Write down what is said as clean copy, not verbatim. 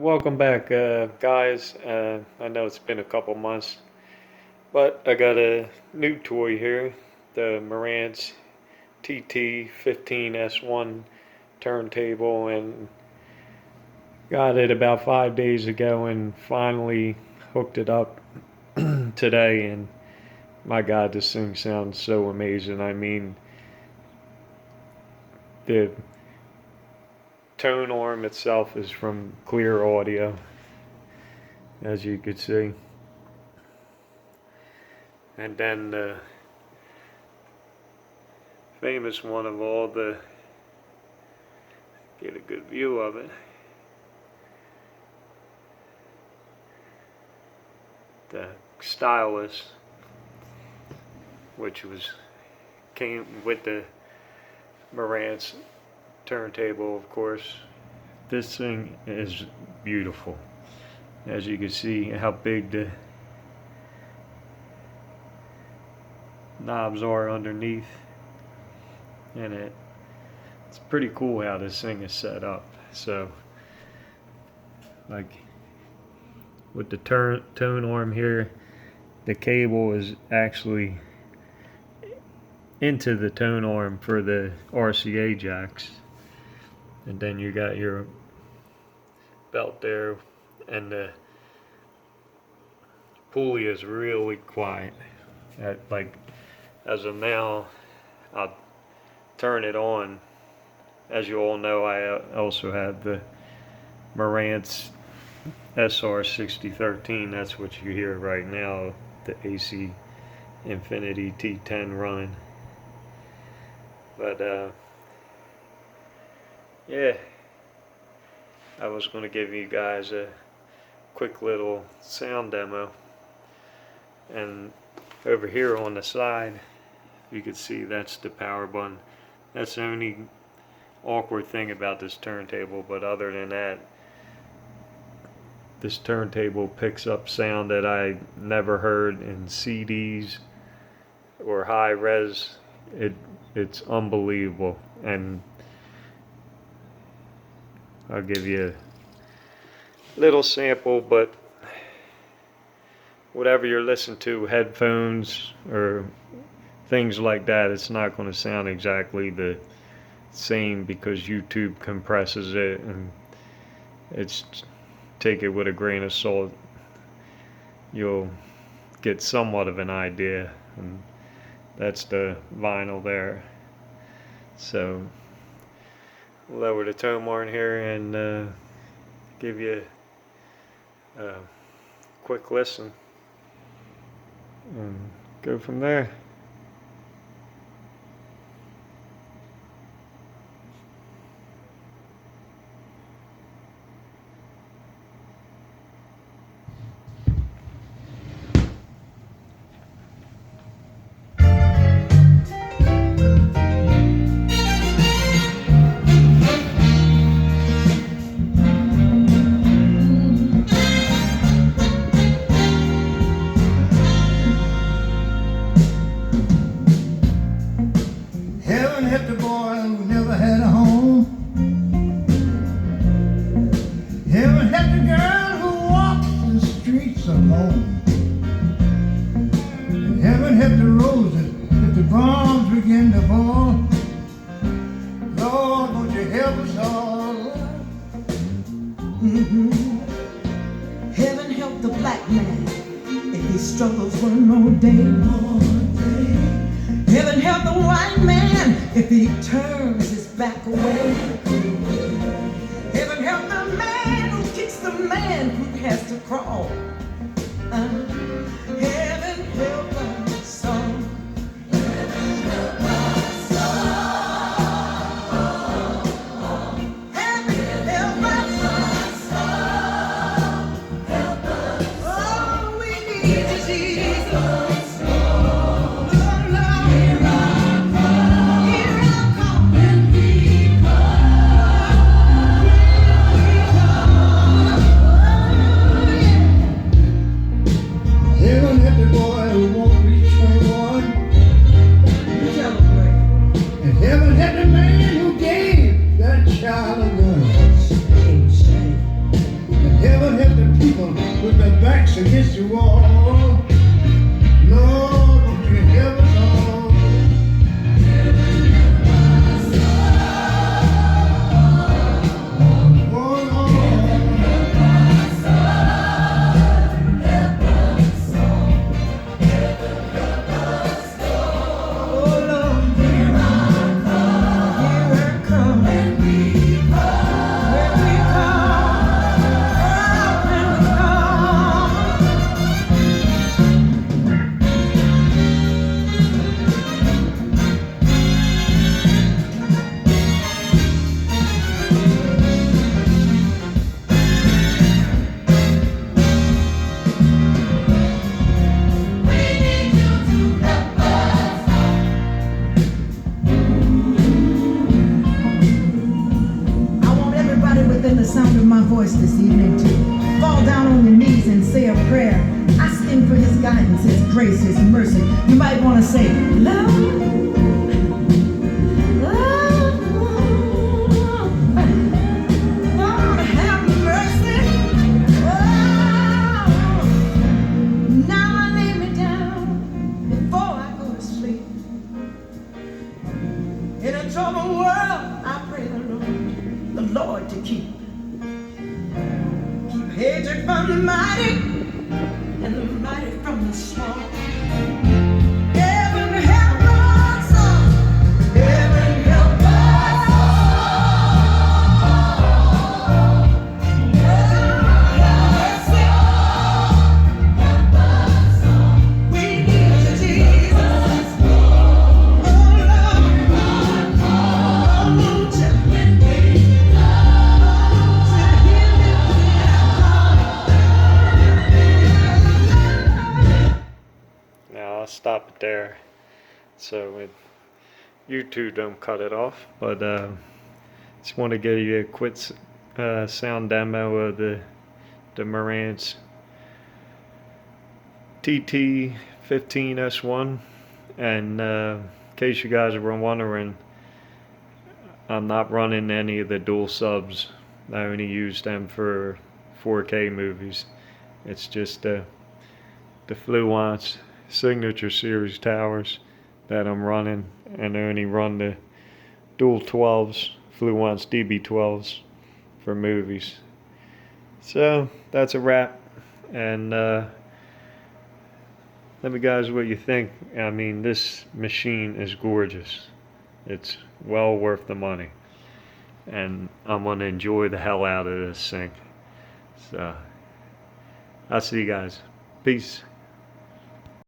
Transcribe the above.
Welcome back, guys. I know it's been a couple months, but I got a new toy here, the Marantz Tt-15s1 turntable, and got it about 5 days ago and finally hooked it up today. And my God, this thing sounds so amazing. I mean, the tone arm itself is from clear audio, as you could see, and then the famous one of all, the get a good view of it, the stylus, which came with the Marantz turntable, of course. This thing is beautiful. As you can see how big the knobs are underneath, and it's pretty cool how this thing is set up. So, like with the tone arm here, the cable is actually into the tone arm for the RCA jacks, and then you got your belt there, and the pulley is really quiet. As of now, I'll turn it on. As you all know, I also have the Marantz SR6013. That's what you hear right now, the AC Infinity T10 running. But yeah, I was going to give you guys a quick little sound demo. And over here on the side, you can see that's the power button. That's the only awkward thing about this turntable, but other than that, this turntable picks up sound that I never heard in CDs or high res. It's unbelievable, and I'll give you a little sample, but whatever you're listening to, headphones or things like that, it's not going to sound exactly the same because YouTube compresses it, and take it with a grain of salt. You'll get somewhat of an idea, and that's the vinyl there. So lower the tone arm here and give you a quick listen and go from there. Help the boy who never had a home. Heaven help the girl who walks the streets alone. And heaven help the roses if the bombs begin to fall. Lord, won't you help us all? Heaven help the black man if he struggles one more day. Heaven help the white man if he turns his back away. Heaven help the man who kicks the man who has to crawl. Heaven help us all. Heaven help us all. Heaven help us all. Help us. All we need is Jesus. people with their backs against the wall. Lord, won't you help us all? Oh, within the sound of my voice this evening to fall down on your knees and say a prayer, asking for his guidance, his grace, his mercy. You might want to say, Lord, Lord, have mercy. Oh, now I lay me down before I go to sleep. In a troubled world, I pray the Lord to keep hedged from the mighty and the mighty from the small. Heaven help us all. Heaven help us all. We need you, Jesus. Oh Lord, oh won't you? Now I'll stop it there, so you two don't cut it off. But just want to give you a quick sound demo of the Marantz Tt-15s1. And in case you guys were wondering, I'm not running any of the dual subs. I only use them for 4K movies. It's just the Fluance Signature Series towers that I'm running, and I only run the dual 12s, Fluance DB12s for movies. So that's a wrap, and let me guys what you think. I mean, this machine is gorgeous. It's well worth the money, and I'm gonna enjoy the hell out of this thing. So I'll see you guys. Peace.